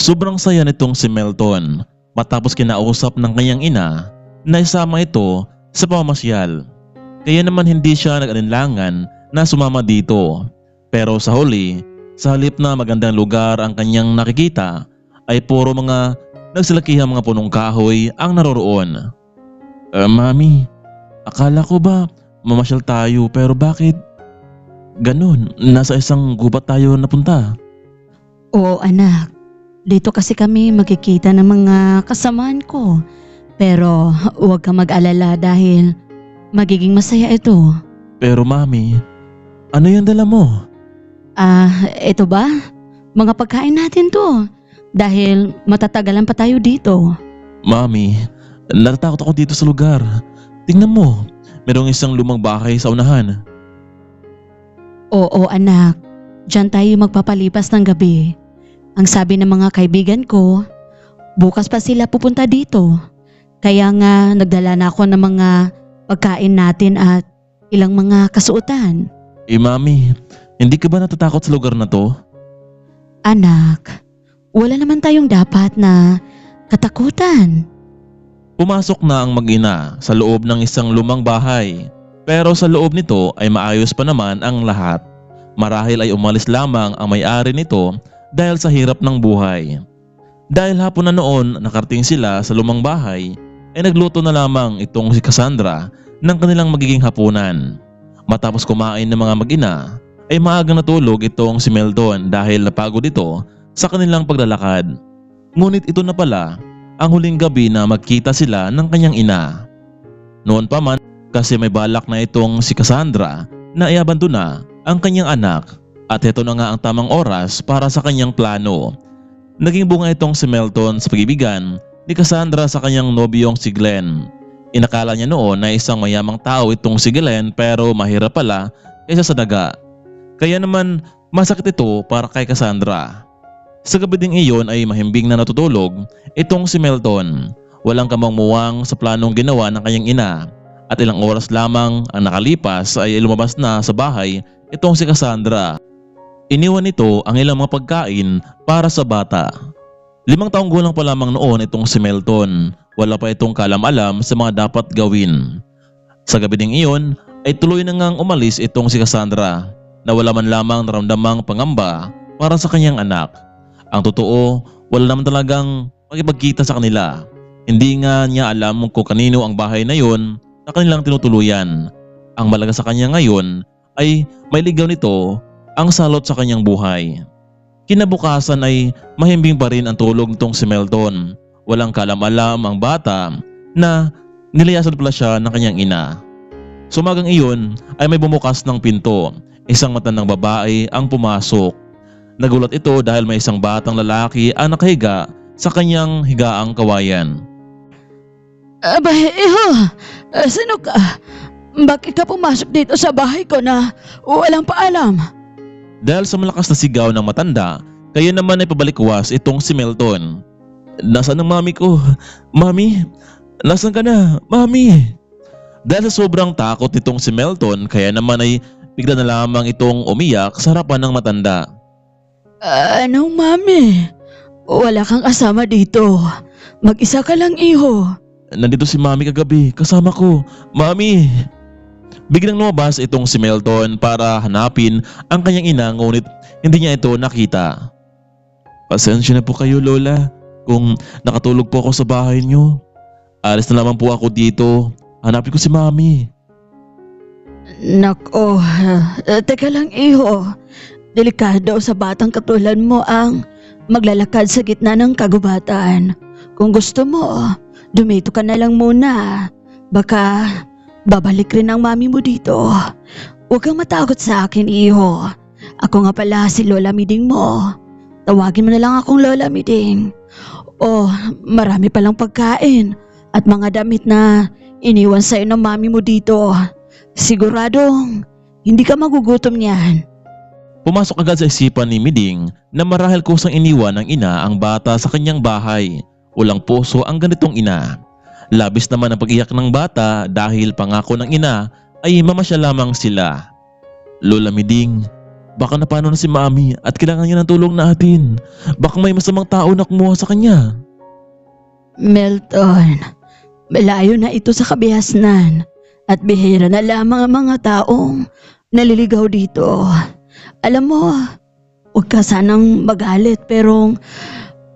Sobrang saya nitong si Melton matapos kinausap ng kanyang ina na isama ito sa pamamasyal. Kaya naman hindi siya nag-alinlangan na sumama dito. Pero sa huli, sa halip na magandang lugar ang kanyang nakikita, ay puro mga nagsilakihang mga punong kahoy ang naroroon. Mami, akala ko ba mamasyal tayo pero bakit ganun? Nasa isang gubat tayo napunta. Oo anak, dito kasi kami magkikita ng mga kasamaan ko. Pero huwag kang mag-alala dahil magiging masaya ito. Pero mami, ano yung dala mo? Ito ba? Mga pagkain natin to. Dahil matatagalan pa tayo dito. Mami, natatakot ako dito sa lugar. Tingnan mo, merong isang lumang bahay sa unahan. Oo anak, diyan tayo magpapalipas ng gabi. Ang sabi ng mga kaibigan ko, bukas pa sila pupunta dito. Kaya nga nagdala na ako ng mga pagkain natin at ilang mga kasuotan. Mami, hindi ka ba natatakot sa lugar na to? Anak, wala naman tayong dapat na katakutan. Pumasok na ang mag-ina sa loob ng isang lumang bahay. Pero sa loob nito ay maayos pa naman ang lahat. Marahil ay umalis lamang ang may-ari nito dahil sa hirap ng buhay. Dahil hapon na noon nakarating sila sa lumang bahay, ay nagluto na lamang itong si Cassandra ng kanilang magiging hapunan. Matapos kumain ng mga mag-ina, ay maagang natulog itong si Melton dahil napagod ito sa kanilang paglalakad. Ngunit ito na pala ang huling gabi na magkita sila ng kanyang ina. Noon pa man kasi may balak na itong si Cassandra na iabandona ang kanyang anak at ito na nga ang tamang oras para sa kanyang plano. Naging bunga itong si Melton sa pagibigan ni Cassandra sa kanyang nobyong si Glenn. Inakala niya noon na isang mayamang tao itong si Glenn pero mahirap pala kaysa sa daga. Kaya naman masakit ito para kay Cassandra. Sa gabi ding iyon ay mahimbing na natutulog itong si Melton. Walang kamangmuwang sa planong ginawa ng kanyang ina at ilang oras lamang ang nakalipas ay lumabas na sa bahay itong si Cassandra. Iniwan nito ang ilang mga pagkain para sa bata. 5 taong gulang pa lamang noon itong si Melton. Wala pa itong kalam-alam sa mga dapat gawin. Sa gabi ding iyon ay tuloy na ngang umalis itong si Cassandra na wala man lamang naramdamang pangamba para sa kanyang anak. Ang totoo, wala naman talagang makipagkita sa kanila. Hindi nga niya alam kung kanino ang bahay na yon na kanilang tinutuluyan. Ang malaga sa kanya ngayon ay may ligaw nito ang salot sa kanyang buhay. Kinabukasan ay mahimbing pa rin ang tulog nitong si Melton. Walang kalam-alam ang bata na nilayasan pala siya ng kanyang ina. Sumagang iyon ay may bumukas ng pinto. Isang matandang babae ang pumasok. Nagulat ito dahil may isang batang lalaki ang nakahiga sa kanyang higaang kawayan. Iho, sino ka? Bakit ka pumasok dito sa bahay ko na walang paalam? Dahil sa malakas na sigaw ng matanda, kaya naman ay pabalikwas itong si Melton. Nasaan ang mami ko? Mami? Nasaan ka na? Mami? Dahil sa sobrang takot nitong si Melton, kaya naman ay bigla na lamang itong umiyak sa harapan ng matanda. Anong mami? Wala kang kasama dito. Mag-isa ka lang iho. Nandito si mami kagabi, kasama ko. Mami! Biglang lumabas itong si Melton para hanapin ang kanyang ina ngunit hindi niya ito nakita. Pasensya na po kayo Lola kung nakatulog po ako sa bahay niyo. Alis na naman po ako dito. Hanapin ko si mami. Nako, teka lang iho. Delikado sa batang katulad mo ang maglalakad sa gitna ng kagubatan. Kung gusto mo, dumito ka na lang muna. Baka babalik rin ang mami mo dito. Huwag kang matakot sa akin, iho. Ako nga pala si Lola Miding mo. Tawagin mo na lang akong Lola Miding. Oh, marami palang pagkain at mga damit na iniwan sa'yo ng mami mo dito. Siguradong hindi ka magugutom niyan. Pumasok agad sa isipan ni Miding na marahil kusang iniwan ng ina ang bata sa kanyang bahay. Walang puso ang ganitong ina. Labis naman ang pag-iyak ng bata dahil pangako ng ina ay mamasyal lamang sila. Lola Miding, Baka napano na si Mami at kailangan niya ng tulong natin. Baka may masamang tao na kumuha sa kanya. Melton, malayo na ito sa kabihasnan at bihira na lamang ang mga taong naliligaw dito. Alam mo, huwag ka sanang magalit pero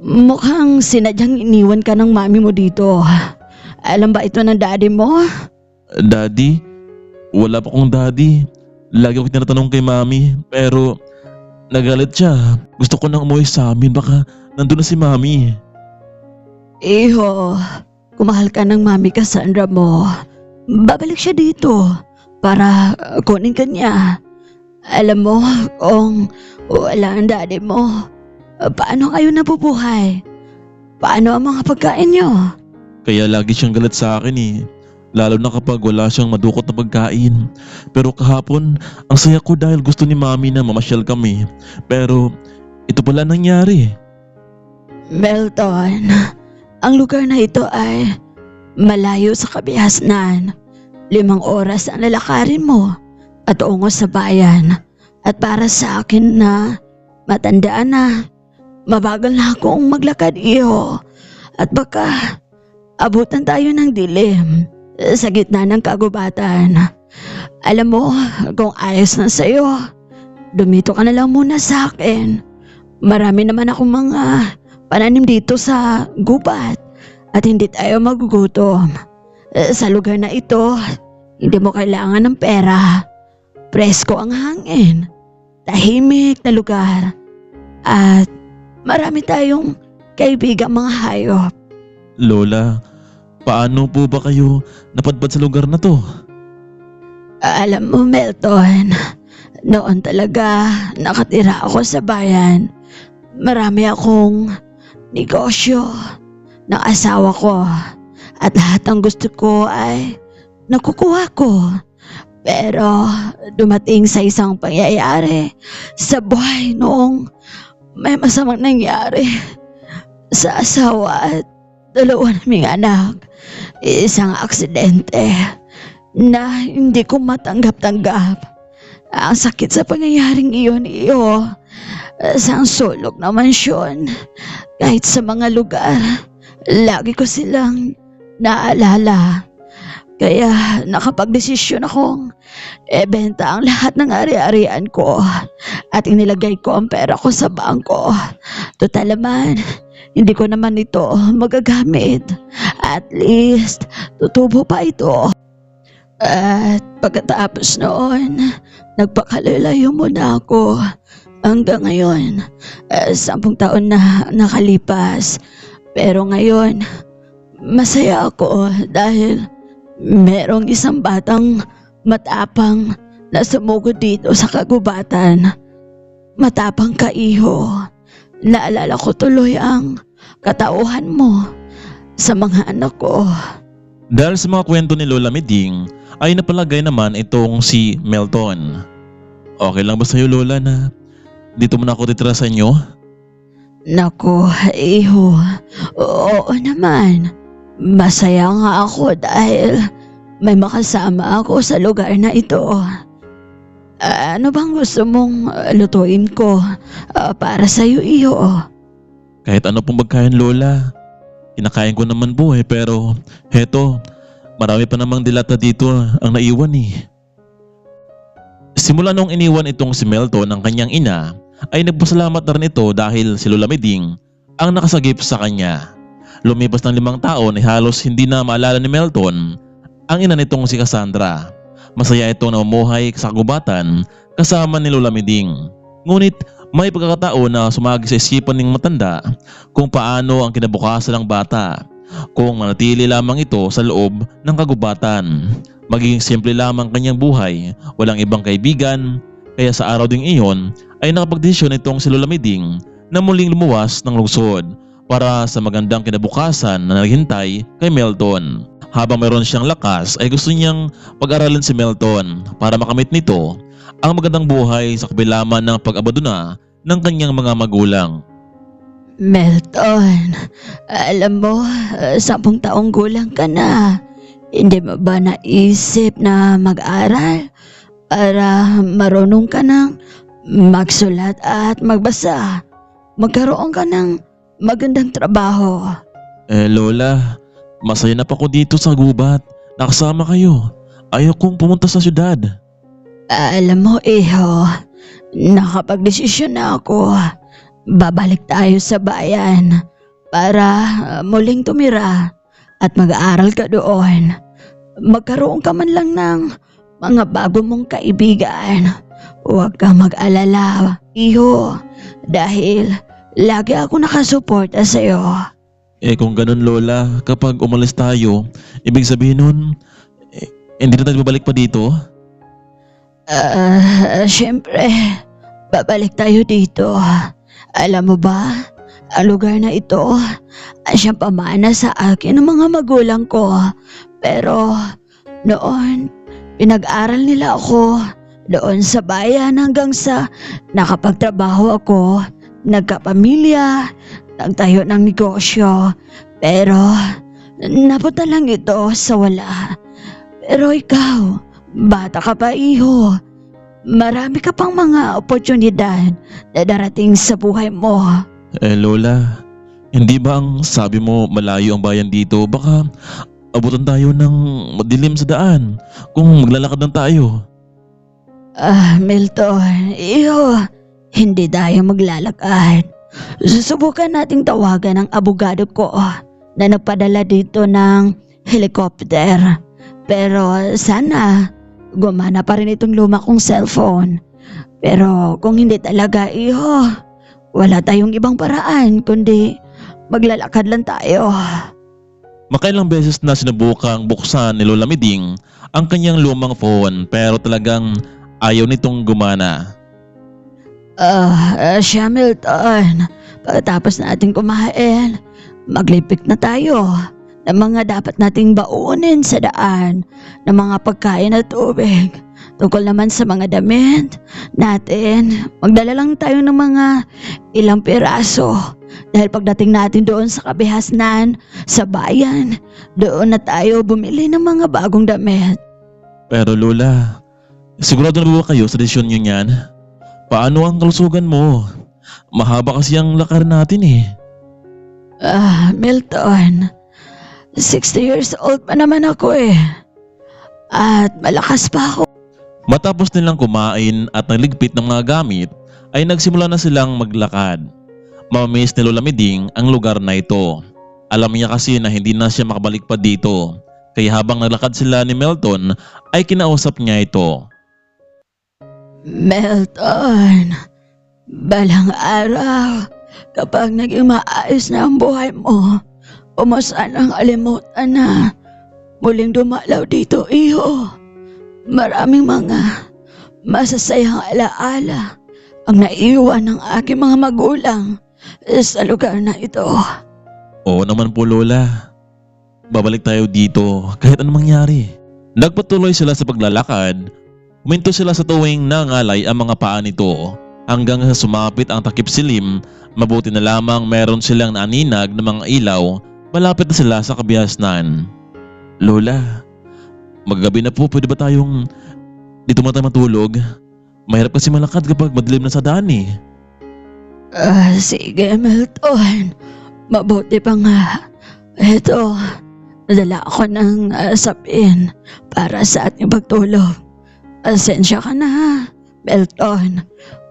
mukhang sinadyang iniwan ka ng mami mo dito. Alam ba ito ng daddy mo? Daddy? Wala pa akong daddy. Lagi ko tinatanong kay Mami pero nagalit siya. Gusto ko nang umuwi sa amin, baka nandun na si Mami. Iho, kumahal ka ng mami Cassandra mo. Babalik siya dito para kunin ka niya. Alam mo, kung wala ang daddy mo, paano kayo nabubuhay? Paano ang mga pagkain niyo? Kaya lagi siyang galit sa akin eh. Lalo na kapag wala siyang madukot na pagkain. Pero kahapon, ang saya ko dahil gusto ni Mami na mamasyal kami. Pero ito pala nangyari. Melton, ang lugar na ito ay malayo sa kabihasnan. 5 oras ang lalakarin mo at ungo sa bayan. At para sa akin na matandaan na, mabagal na akong maglakad iyo. At baka abutan tayo ng dilim sa gitna ng kagubatan. Alam mo, kung ayos na sa'yo, dumito ka na lang muna sa akin. Marami naman akong mga pananim dito sa gubat at hindi tayo magugutom. Sa lugar na ito, hindi mo kailangan ng pera. Presko ang hangin, tahimik na lugar, at marami tayong kaibigang mga hayop. Lola, paano po ba kayo napadpad sa lugar na to? Alam mo, Melton, noon talaga nakatira ako sa bayan. Marami akong negosyo ng asawa ko at lahat ng gusto ko ay nakukuha ko. Pero dumating sa isang pangyayari sa buhay noong may masamang nangyari sa asawa at 2 naming anak. Isang aksidente na hindi ko matanggap-tanggap. Ang sakit sa pangyayaring iyon iyo. Sa sulok na mansyon, kahit sa mga lugar, lagi ko silang naalala. Kaya nakapagdesisyon akong ibenta ang lahat ng ari-arian ko at inilagay ko ang pera ko sa bangko. Total naman, hindi ko naman ito magagamit. At least, tutubo pa ito. At pagkatapos noon, nagpakalalayo muna ako. Hanggang ngayon, 10 taon na nakalipas. Pero ngayon, masaya ako dahil merong isang batang matapang na sumugod dito sa kagubatan. Matapang ka, iho. Naalala ko tuloy ang katauhan mo sa mga anak ko. Dahil sa mga kwento ni Lola Miding, ay napalagay naman itong si Melton. Okay lang ba sa'yo, Lola, na dito mo na ako titira sa inyo? Naku, iho. Oo naman. Masaya nga ako dahil may makasama ako sa lugar na ito. Ano bang gusto mong lutuin ko para sa'yo, iho? Kahit ano pong pagkain, Lola. Kinakain ko naman po pero heto, marami pa namang dilata dito ang naiwan eh. Simula nung iniwan itong si Melton ng kanyang ina, ay nagpasalamat na rin ito dahil si Lola Miding ang nakasagip sa kanya. Lumipas ng 5 taon ay halos hindi na maalala ni Melton ang ina nitong si Cassandra. Masaya itong namumuhay sa kagubatan kasama ni Lola Miding. Ngunit may pagkakataon na sumagi sa isipan ng matanda kung paano ang kinabukasan ng bata kung manatili lamang ito sa loob ng kagubatan. Magiging simple lamang kanyang buhay, walang ibang kaibigan. Kaya sa araw ding iyon ay nakapagdesisyon itong si Lola Miding na muling lumuwas ng lungsod para sa magandang kinabukasan na naghintay kay Melton. Habang mayroon siyang lakas ay gusto niyang pag-aralin si Melton para makamit nito ang magandang buhay sa kabilaman ng pag-abandona ng kanyang mga magulang. Melton, alam mo, 10 taong gulang ka na. Hindi mo ba naisip na mag-aral para marunong ka ng magsulat at magbasa. Magkaroon ka ng magandang trabaho. Lola, masaya na pa ako dito sa gubat. Nakasama kayo. Ayaw kong pumunta sa syudad. Alam mo, iho, nakapagdesisyon na ako. Babalik tayo sa bayan para muling tumira at mag-aaral ka doon. Magkaroon ka man lang ng mga bago mong kaibigan. Huwag kang mag-alala, iho, dahil lagi ako nakasuporta sa'yo. Kung ganun Lola, kapag umalis tayo, ibig sabihin nun, hindi na tayo babalik pa dito? Siyempre, babalik tayo dito. Alam mo ba, ang lugar na ito ay siyang pamana sa akin ng mga magulang ko. Pero noon, pinag-aral nila ako doon sa bayan hanggang sa nakapagtrabaho ako, nagkapamilya, nagtayo ng negosyo. Pero napunta lang ito sa wala. Pero ikaw, bata ka pa iho. Marami ka pang mga oportunidad na darating sa buhay mo. Lola, hindi ba ang sabi mo malayo ang bayan dito? Baka abutan tayo ng madilim sa daan kung maglalakad lang tayo. Milton, iho, hindi tayo maglalakad. Susubukan nating tawagan ang abogado ko na nagpadala dito ng helicopter. Pero sana gumana pa rin itong luma kong cellphone. Pero kung hindi talaga, iho, wala tayong ibang paraan kundi maglalakad lang tayo. Makailang beses na sinubukang buksan ni Lola Miding ang kanyang lumang phone pero talagang ayaw nitong gumana. Siya Milton, pagkatapos natin kumain, maglipik na tayo ng mga dapat nating baunin sa daan, ng mga pagkain at tubig. Tungkol naman sa mga damit natin, magdala lang tayo ng mga ilang piraso. Dahil pagdating natin doon sa kabihasnan, sa bayan, doon na tayo bumili ng mga bagong damit. Pero Lola, sigurado na ba kayo sa desisyon nyo niyan? Paano ang kalusugan mo? Mahaba kasi ang lakar natin eh. Milton, 60 years old pa naman ako eh. At malakas pa ako. Matapos nilang kumain at nagligpit ng mga gamit, ay nagsimula na silang maglakad. Mamamiss ni Lola Miding ang lugar na ito. Alam niya kasi na hindi na siya makabalik pa dito. Kaya habang naglakad sila ni Milton, ay kinausap niya ito. Milton, balang araw, kapag naging maayos na ang buhay mo, umusan ang alimutan na muling dumalaw dito, iho. Maraming mga masasayang alaala ang naiwan ng aking mga magulang sa lugar na ito. Oo naman po Lola. Babalik tayo dito kahit anong mangyari. Nagpatuloy sila sa paglalakad. Huminto sila sa tuwing nangalay ang mga paa nito hanggang sa sumapit ang takip silim. Mabuti na lamang meron silang naaninag ng mga ilaw. Malapit na sila sa kabihasnan. Lola, maggabi na po, pwede ba tayong dito muna tayo matulog? Mahirap kasi malakad kapag madilim na sa daan eh. Sige Milton, mabuti pa nga. Eto, nadala ako ng sapin para sa ating pagtulog. Asensya ka na, Milton,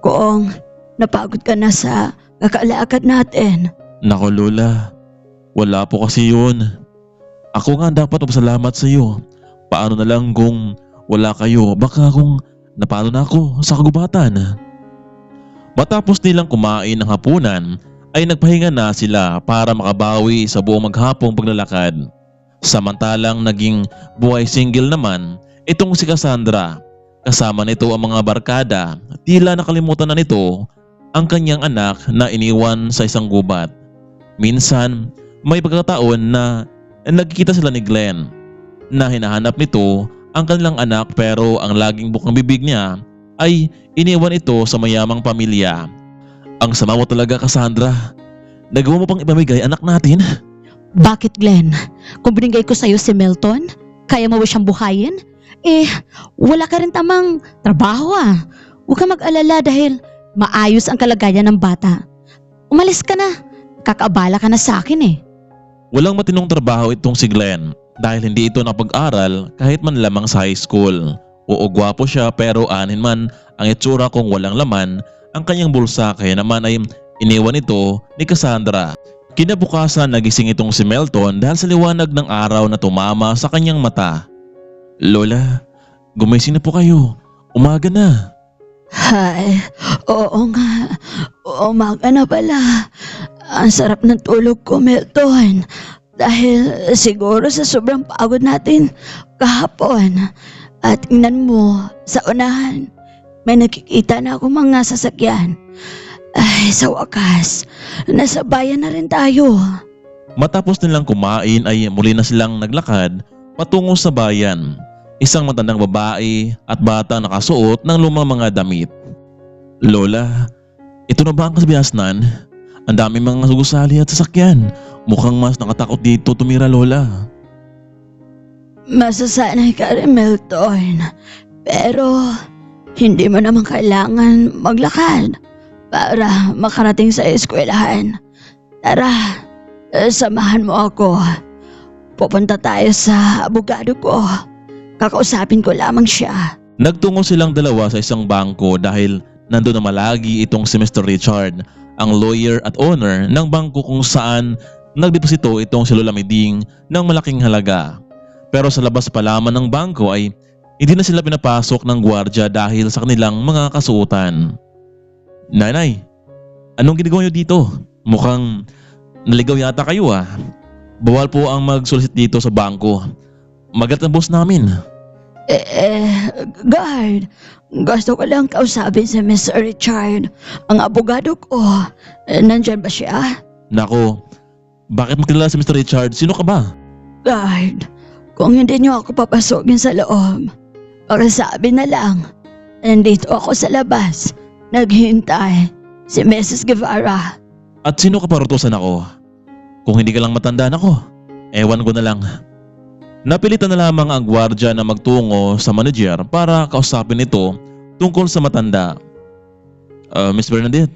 kung napagod ka na sa kakalakad natin. Nako Lola, wala po kasi yun. Ako nga dapat magpasalamat sa iyo. Paano na lang kung wala kayo, baka kung napalo na ako sa kagubatan. Matapos nilang kumain ng hapunan, ay nagpahinga na sila para makabawi sa buong maghapong paglalakad. Samantalang naging buhay single naman itong si Cassandra. Kasama nito ang mga barkada, tila nakalimutan na nito ang kanyang anak na iniwan sa isang gubat. Minsan, may pagkataon na nagkikita sila ni Glenn na hinahanap nito ang kanilang anak pero ang laging bukang bibig niya ay iniwan ito sa mayamang pamilya. Ang sama mo talaga Cassandra. Nagawa mo pang ipamigay anak natin? Bakit Glenn? Kung binigay ko sa'yo si Milton, kaya mo ba siyang buhayin? Wala ka rin tamang trabaho ah. Huwag ka mag-alala dahil maayos ang kalagayan ng bata. Umalis ka na. Kakaabala ka na sa akin eh. Walang matinong trabaho itong si Glenn dahil hindi ito napag-aral kahit man lamang sa high school. Oo, gwapo siya pero anin man ang itsura kung walang laman ang kanyang bulsa, kaya naman ay iniwan ito ni Cassandra. Kinabukasan nagising itong si Melton dahil sa liwanag ng araw na tumama sa kanyang mata. Lola, gumising na po kayo. Umaga na. Ay, oo nga. Umaga na pala. Ang sarap ng tulog ko, Milton. Dahil siguro sa sobrang pagod natin kahapon. At tingnan mo, sa unahan, may nakikita na akong mga sasakyan. Ay, sa wakas, nasa bayan na rin tayo. Matapos nilang kumain ay muli na silang naglakad patungo sa bayan. Isang matandang babae at bata nakasuot ng lumang mga damit. Lola, ito na ba ang kasabihasnan? Ang dami mga gusali at sasakyan. Mukhang mas nakatakot dito tumira, Lola. Masasanay ka rin, Milton. Pero, hindi mo naman kailangan maglakad para makarating sa eskwelahan. Tara, samahan mo ako. Pupunta tayo sa abogado ko. Kakausapin ko lamang siya. Nagtungo silang dalawa sa isang bangko dahil nandun na malagi itong si Mr. Richard, ang lawyer at owner ng bangko kung saan nagdeposito itong si Lola Miding ng malaking halaga. Pero sa labas pa lamang ng bangko ay hindi na sila pinapasok ng gwardya dahil sa kanilang mga kasuotan. Nanay, anong ginagawa niyo dito? Mukhang naligaw yata kayo ah. Bawal po ang mag-solicit dito sa bangko. Magalit ang boss namin. Guard, gusto ko lang kausapin si Mr. Richard, ang abogado ko. Nandyan ba siya? Nako, bakit mo kilala si Mr. Richard? Sino ka ba? Guard, kung hindi niyo ako papasokin sa loob, pakisabi na lang, nandito ako sa labas, naghihintay, si Mrs. Guevara. At sino ka parutusan ako? Kung hindi ka lang matandaan ako, ewan ko na lang. Napilitan na lamang ang gwardya na magtungo sa manager para kausapin ito tungkol sa matanda. Miss Bernadette,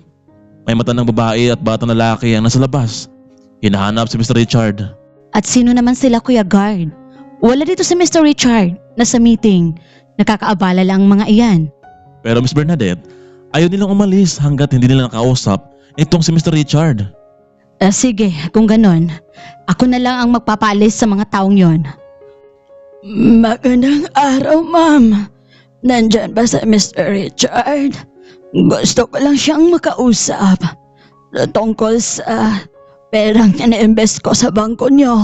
may matandang babae at batang lalaki ang nasa labas. Hinahanap si Mr. Richard. At sino naman sila, Kuya Guard? Wala dito si Mr. Richard. Nasa meeting. Nakakaabala lang ang mga iyan. Pero Miss Bernadette, ayaw nilang umalis hanggat hindi nila nakausap itong si Mr. Richard. Sige, kung ganon. Ako na lang ang magpapaalis sa mga taong yon. Magandang araw, ma'am. Nandyan ba sa Mr. Richard? Gusto ko lang siyang makausap tungkol sa perang ina-invest ko sa bangko niyo.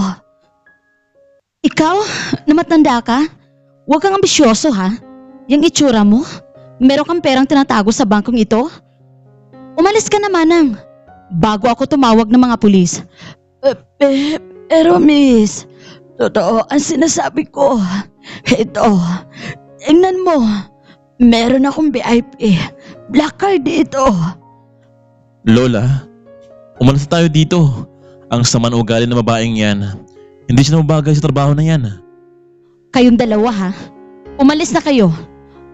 Ikaw, namatanda ka? Huwag kang ambisyoso ha. Yung itsura mo, meron kang perang tinatago sa bangkong ito? Umalis ka na, Manang. Bago ako tumawag ng mga pulis. Pero miss, totoo ang sinasabi ko. Ito, tingnan mo. Meron akong VIP. Black card dito. Lola, umalis na tayo dito. Ang saman ugali ng babaeng yan. Hindi siya mabagay sa trabaho na yan. Kayong dalawa ha. Umalis na kayo.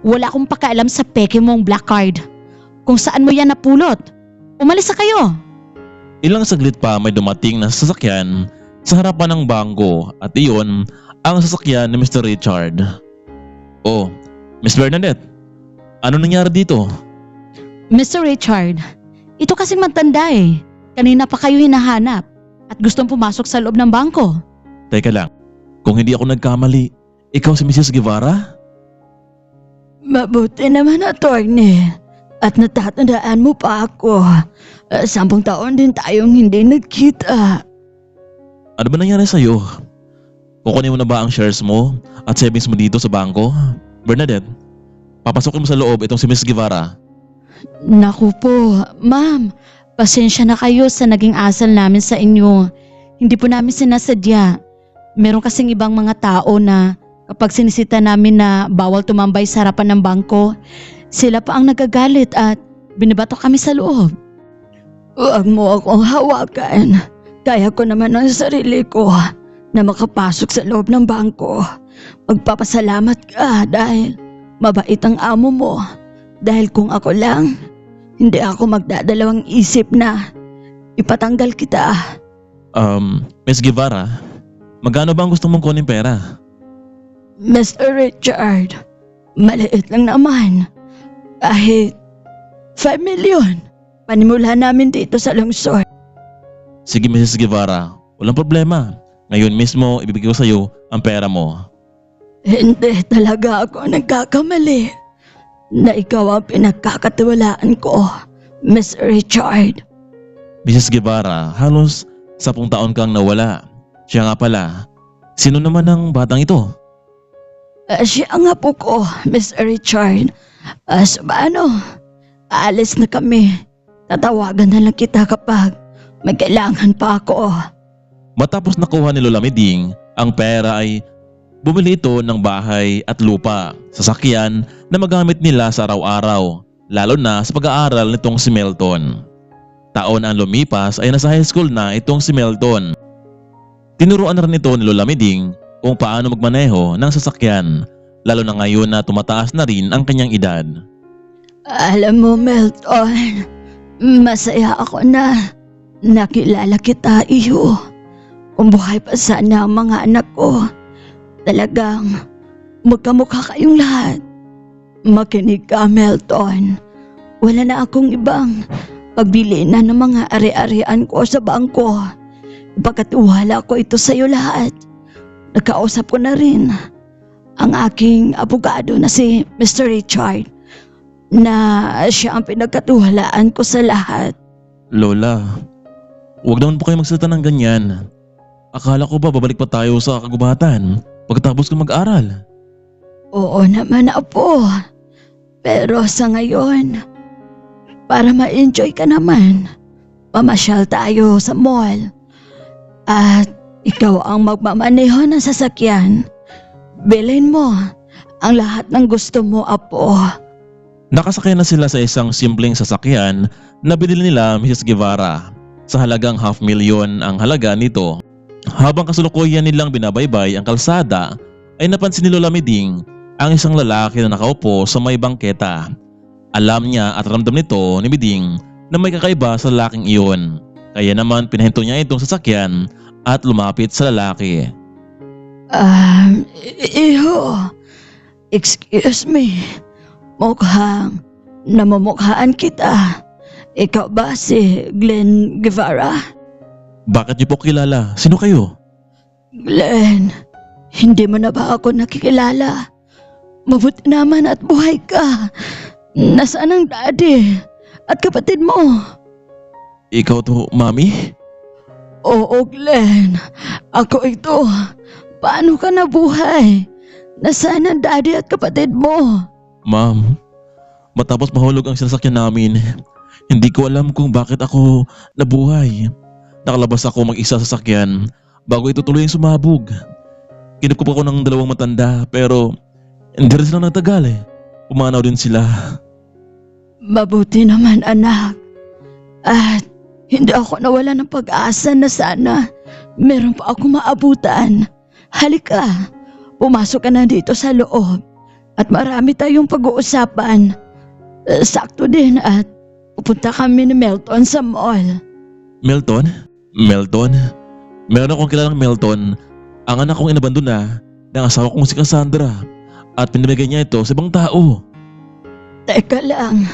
Wala akong pakialam sa peke mong black card. Kung saan mo yan napulot. Umalis na kayo. Ilang saglit pa may dumating na sasakyan sa harapan ng bangko at iyon ang sasakyan ni Mr. Richard. Oh, Miss Bernadette, ano nangyari dito? Mr. Richard, ito kasing matanda eh. Kanina pa kayo hinahanap at gustong pumasok sa loob ng bangko. Teka lang, kung hindi ako nagkamali, ikaw si Mrs. Guevara? Mabuti naman, attorney. At natatandaan mo pa ako. 10 taon din tayong hindi nagkita. Ano ba nangyari sa'yo? Kukunin mo na ba ang shares mo at savings mo dito sa bangko? Bernadette, papasokin mo sa loob itong si Mrs. Guevara. Naku po, ma'am. Pasensya na kayo sa naging asal namin sa inyo. Hindi po namin sinasadya. Meron kasing ibang mga tao na kapag sinisita namin na bawal tumambay sa harapan ng bangko, sila pa ang nagagalit at binibato kami sa loob. Huwag mo akong hawakan. Kaya ko naman ang sarili ko na makapasok sa loob ng bangko. Magpapasalamat ka dahil mabait ang amo mo. Dahil kung ako lang, hindi ako magdadalawang isip na ipatanggal kita. Miss Guevara, magkano ba ang gusto mong kunin pera? Mr. Richard, maliit lang naman. Kahit 5 million, panimula namin dito sa lungsod. Sige Mrs. Guevara, walang problema. Ngayon mismo ibibigay ko sa iyo ang pera mo. Hindi talaga ako nagkakamali na ikaw ang pinagkakatiwalaan ko, Mr. Richard. Mrs. Guevara, halos 10 taon kang nawala. Siya nga pala, sino naman ang batang ito? Siya nga po ko, Mr. Richard. So paano? Aalis na kami. Tatawagan na lang kita kapag may kailangan pa ako. Matapos nakuha ni Lola Miding, ang pera ay bumili ito ng bahay at lupa, sasakyan na magamit nila sa araw-araw, lalo na sa pag-aaral nitong si Melton. Taon ang lumipas ay nasa high school na itong si Melton. Tinuruan na rin ito ni Lola Miding kung paano magmaneho ng sasakyan, lalo na ngayon na tumataas na rin ang kanyang edad. Alam mo, Melton, masaya ako na nakilala kita, iyo. Kung buhay pa sana ang mga anak ko, talagang magkamukha kayong lahat. Makinig ka, Melton. Wala na akong ibang pagbilinan ng mga ari-arian ko sa bangko. Ipagkatiwala ko ito sa iyo lahat. Nakausap ko na rin ang aking abogado na si Mr. Richard na siya ang pinagkatiwalaan ko sa lahat. Lola, huwag naman po kayo magsalita ng ganyan. Akala ko ba babalik pa tayo sa kagubatan pagkatapos ko mag-aral? Oo naman, apo. Pero sa ngayon, para ma-enjoy ka naman, pamasyal tayo sa mall. At ikaw ang magmamaneho ng sasakyan. Bilhin mo ang lahat ng gusto mo, apo. Nakasakay na sila sa isang simpleng sasakyan na binili nila Mrs. Guevara. Sa halagang 500,000 ang halaga nito. Habang kasulukuyan nilang binabaybay ang kalsada ay napansin ni Lola Miding ang isang lalaki na nakaupo sa may bangketa. Alam niya at ramdam nito ni Miding na may kakaiba sa lalaking iyon. Kaya naman pinahinto niya itong sasakyan at lumapit sa lalaki. Iho, excuse me. Mukhang namumukhaan kita. Ikaw ba si Glenn Guevara? Bakit niyo po kilala? Sino kayo? Glenn, hindi mo na ba ako nakikilala? Mabuti naman at buhay ka. Nasaan ang daddy at kapatid mo? Ikaw to, Mami? Oo, Glenn. Ako ito. Paano ka nabuhay? Nasaan ang daddy at kapatid mo? Ma'am, matapos mahulog ang sinasakyan namin, hindi ko alam kung bakit ako nabuhay. Nakalabas ako mag-isa sa sakyan bago ito tuluyang sumabog. Kinukup ako ng 2 matanda pero hindi rin sila nagtagal eh. Pumanaw din sila. Mabuti naman, anak. At hindi ako nawala ng pag-asa na sana meron pa ako maabutan. Halika, pumasok ka na dito sa loob at marami tayong pag-uusapan. Sakto din at pupunta kami ni Melton sa mall. Melton? Melton? Meron akong kilalang Melton. Ang anak kong inabandon na ng asawa kong si Cassandra at pinamigay niya ito sa ibang tao. Teka lang,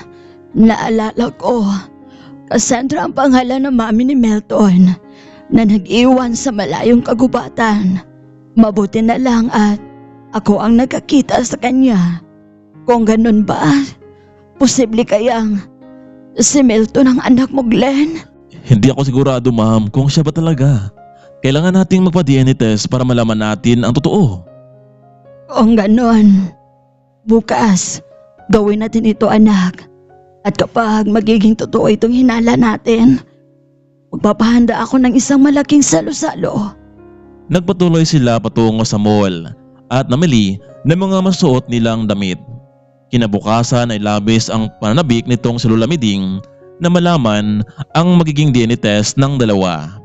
naalala ko. Cassandra ang pangalan ng mami ni Melton na nag-iwan sa malayong kagubatan. Mabuti na lang at ako ang nagkakita sa kanya. Kung ganun ba, posible kayang si Melton ang anak mo, Glenn? Hindi ako sigurado, ma'am, kung siya ba talaga. Kailangan nating magpa-DNA test para malaman natin ang totoo. Kung ganon, bukas, gawin natin ito, anak. At kapag magiging totoo itong hinala natin, magpapahanda ako ng isang malaking salo-salo. Nagpatuloy sila patungo sa mall at namili ng mga masuot nilang damit. Kinabukasan ay labis ang pananabik nitong si Lola Miding na malaman ang magiging DNA test ng dalawa.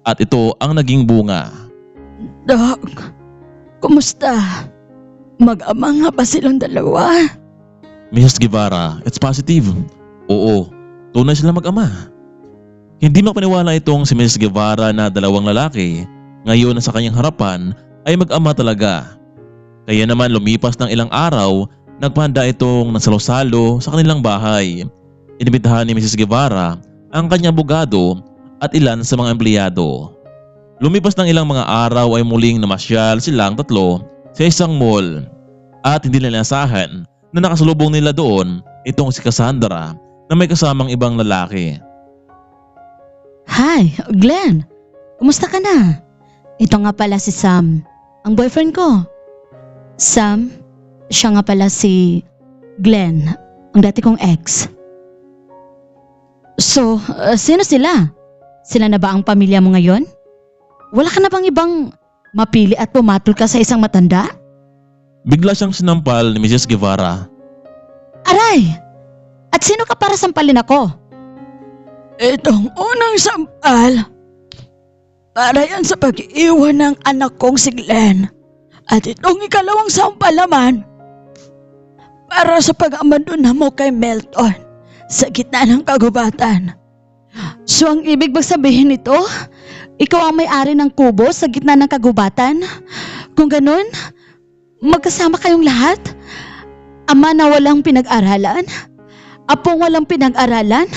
At ito ang naging bunga. Doc, kumusta? Mag-ama nga ba silang dalawa? Mrs. Guevara, it's positive. Oo, tunay sila mag-ama. Hindi mapaniwala itong si Mrs. Guevara na dalawang lalaki ngayon na sa kanyang harapan ay mag-ama talaga. Kaya naman lumipas ng ilang araw, nagpahanda itong nasalo-salo sa kanilang bahay. Inibitahan ni Mrs. Guevara ang kanyang abogado at ilan sa mga empleyado. Lumipas ng ilang mga araw ay muling namasyal silang tatlo sa isang mall at hindi nila inasahan na nakasalubong nila doon itong si Cassandra na may kasamang ibang lalaki. Hi, Glenn. Kumusta ka na? Ito nga pala si Sam, ang boyfriend ko. Sam, siya nga pala si Glenn, ang dati kong ex. So, sino sila? Sila na ba ang pamilya mo ngayon? Wala ka na bang ibang mapili at pumatol ka sa isang matanda? Bigla siyang sinampal ni Mrs. Guevara. Aray! At sino ka para sampalin ako? Itong unang sampal, para yan sa pag-iwan ng anak kong si Glenn. At itong ikalawang sampal naman, para sa pag-abandona mo kay Melton sa gitna ng kagubatan. So ang ibig bang sabihin nito? Ikaw ang may-ari ng kubo sa gitna ng kagubatan? Kung ganun, magkasama kayong lahat? Ama na walang pinag-aralan? Apong walang pinag-aralan?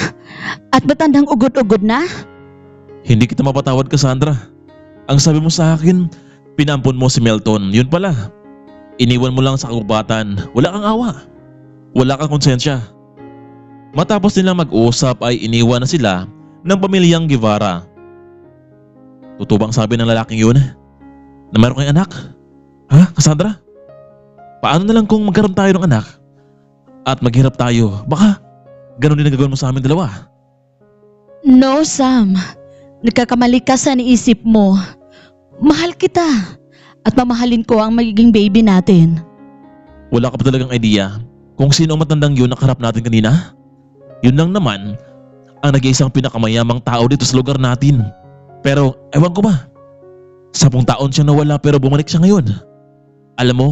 At matandang ugod-ugod na? Hindi kita mapatawad, Cassandra. Ang sabi mo sa akin, pinampun mo si Melton. Yun pala. Iniwan mo lang sa kagubatan. Wala kang awa. Wala kang konsensya. Matapos nilang mag-usap ay iniwan na sila ng pamilyang Guevara. Totoo bang sabi ng lalaking yun na meron kayong anak? Ha, Cassandra? Paano na lang kung magkaroon tayo ng anak at maghirap tayo? Baka ganun din ang gagawin mo sa amin dalawa. No, Sam. Nagkakamali ka sa niisip mo. Mahal kita. At mamahalin ko ang magiging baby natin. Wala ka pa talagang idea kung sino ang matandang yun na kaharap natin kanina? Yun lang naman ang nag-iisang pinakamayamang tao dito sa lugar natin. Pero ewan ko ba, 10 taon siya nawala pero bumalik siya ngayon. Alam mo,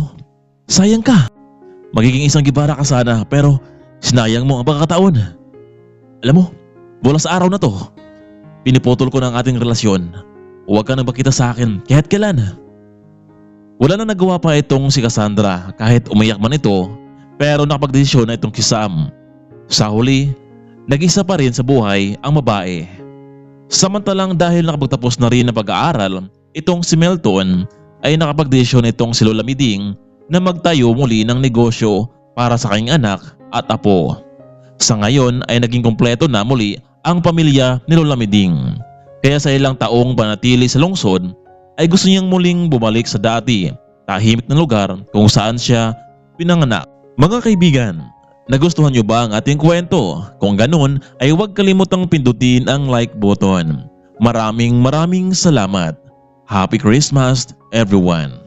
sayang ka. Magiging isang Guevara ka sana pero sinayang mo ang pagkakataon. Alam mo, mula sa araw na to, piniputol ko na ang ating relasyon. Huwag ka nang makita sa akin kahit kailan. Wala na nagawa pa itong si Cassandra kahit umiyak man ito, pero nakapagdesisyon na itong si Sam. Sa huli, nag-isa pa rin sa buhay ang babae. Samantalang dahil nakapagtapos na rin ng pag-aaral, itong si Melton ay nakapagdesisyon itong si Lola Miding na magtayo muli ng negosyo para sa kanyang anak at apo. Sa ngayon ay naging kompleto na muli ang pamilya ni Lola Miding. Kaya sa ilang taong panatili sa lungsod ay gusto niyang muling bumalik sa dati, tahimik na lugar kung saan siya pinanganak. Mga kaibigan, nagustuhan niyo ba ang ating kwento? Kung ganun ay huwag kalimutang pindutin ang like button. Maraming salamat. Happy Christmas everyone!